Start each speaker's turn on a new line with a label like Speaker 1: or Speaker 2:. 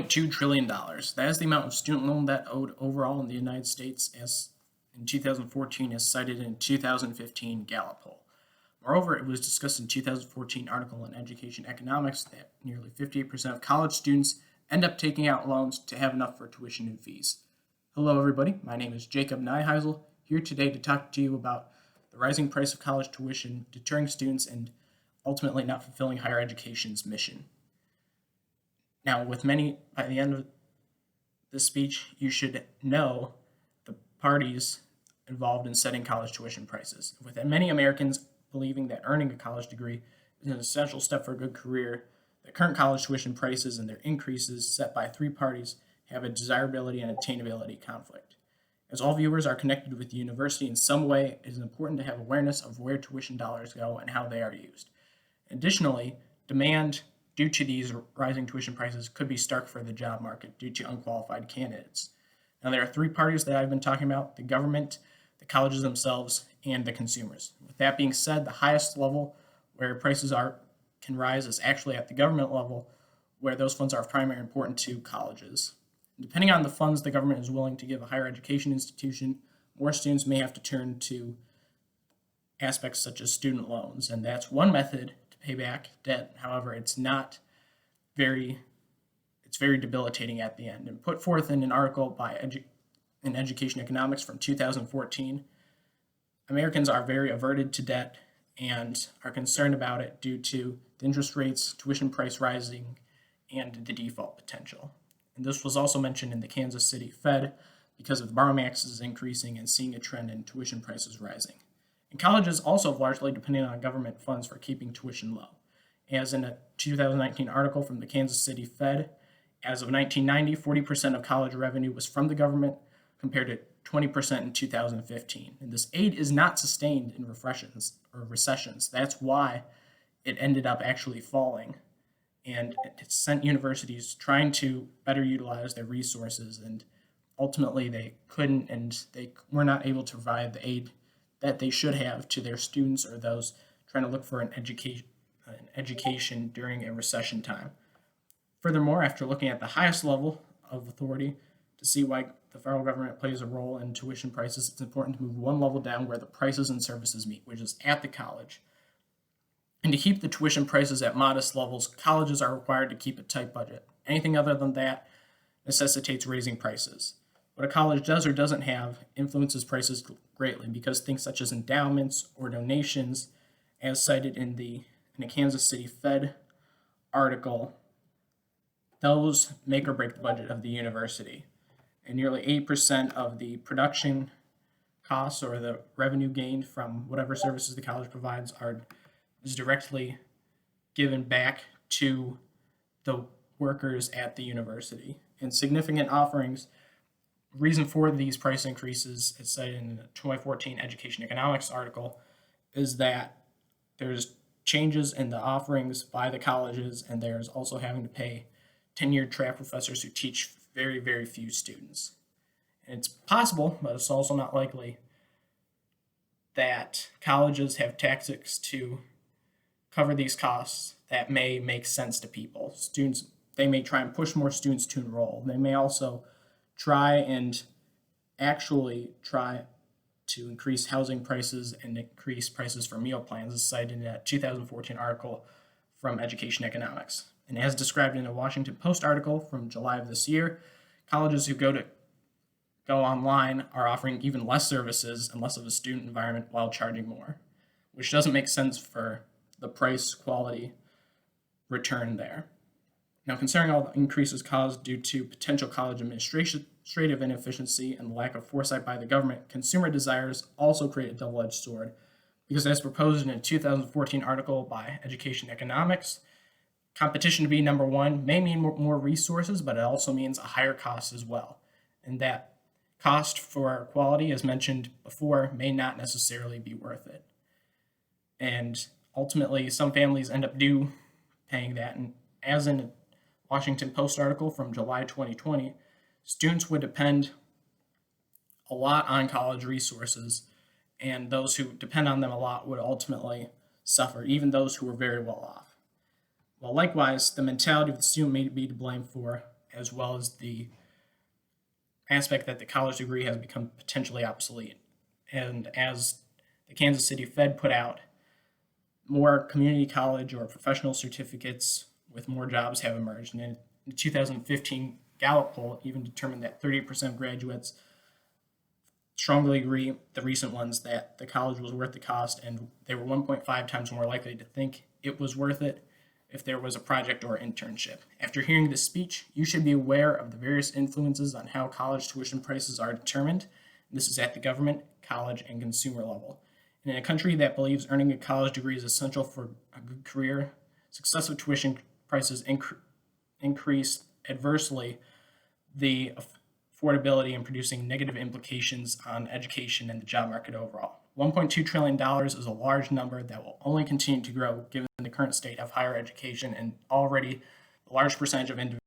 Speaker 1: $2 trillion. That is the amount of student loan debt owed overall in the United States as in 2014 as cited in 2015 Gallup poll. Moreover, it was discussed in 2014 article in Education Economics that nearly 58% of college students end up taking out loans to have enough for tuition and fees. Hello everybody, my name is Jacob Nyheisel, here today to talk to you about the rising price of college tuition, deterring students, and ultimately not fulfilling higher education's mission. Now, by the end of this speech, you should know the parties involved in setting college tuition prices. With many Americans believing that earning a college degree is an essential step for a good career, the current college tuition prices and their increases set by three parties have a desirability and attainability conflict. As all viewers are connected with the university in some way, it is important to have awareness of where tuition dollars go and how they are used. Additionally, demand due to these rising tuition prices could be stark for the job market due to unqualified candidates. Now, there are three parties that I've been talking about: the government, the colleges themselves, and the consumers. With that being said, the highest level where prices can rise is actually at the government level, where those funds are of primary importance to colleges. Depending on the funds the government is willing to give a higher education institution, more students may have to turn to aspects such as student loans, and that's one method to pay back debt. However, it's very debilitating at the end. And put forth in an article by in Education Economics from 2014, Americans are very averted to debt and are concerned about it due to the interest rates, tuition price rising, and the default potential. And this was also mentioned in the Kansas City Fed because of the borrow maxes increasing and seeing a trend in tuition prices rising. And colleges also have largely depended on government funds for keeping tuition low. As in a 2019 article from the Kansas City Fed, as of 1990, 40% of college revenue was from the government compared to 20% in 2015. And this aid is not sustained in recessions. That's why it ended up actually falling. And it sent universities trying to better utilize their resources, and ultimately they couldn't, and they were not able to provide the aid that they should have to their students or those trying to look for an education during a recession time. Furthermore, after looking at the highest level of authority to see why the federal government plays a role in tuition prices, it's important to move one level down where the prices and services meet, which is at the college. And to keep the tuition prices at modest levels, colleges are required to keep a tight budget. Anything other than that necessitates raising prices. What a college does or doesn't have influences prices greatly because things such as endowments or donations, as cited in a Kansas City Fed article, those make or break the budget of the university. And nearly 8% of the production costs or the revenue gained from whatever services the college provides is directly given back to the workers at the university. And significant offerings, reason for these price increases, as cited in the 2014 Education Economics article, is that there's changes in the offerings by the colleges, and there's also having to pay tenured track professors who teach very, very few students. And it's possible, but it's also not likely, that colleges have tactics to cover these costs that may make sense to people. They may try and push more students to enroll. They may also try to increase housing prices and increase prices for meal plans, as cited in a 2014 article from Education Economics. And as described in a Washington Post article from July of this year, colleges who go online are offering even less services and less of a student environment while charging more, which doesn't make sense for the price quality return there. Now, considering all the increases caused due to potential college administrative inefficiency and lack of foresight by the government, consumer desires also create a double-edged sword, because as proposed in a 2014 article by Education Economics, competition to be number one may mean more resources, but it also means a higher cost as well. And that cost for quality, as mentioned before, may not necessarily be worth it. And ultimately, some families end up paying that. And as in a Washington Post article from July 2020, students would depend a lot on college resources, and those who depend on them a lot would ultimately suffer, even those who were very well off. Well, likewise, the mentality of the student may be to blame for as well as the aspect that the college degree has become potentially obsolete. And as the Kansas City Fed put out, more community college or professional certificates with more jobs have emerged. And in the 2015 Gallup poll even determined that 30% of graduates strongly agree, the recent ones, that the college was worth the cost, and they were 1.5 times more likely to think it was worth it if there was a project or internship. After hearing this speech, you should be aware of the various influences on how college tuition prices are determined. This is at the government, college, and consumer level. And in a country that believes earning a college degree is essential for a good career, successive tuition prices increase adversely the affordability and producing negative implications on education and the job market overall. $1.2 trillion is a large number that will only continue to grow given the current state of higher education and already a large percentage of individuals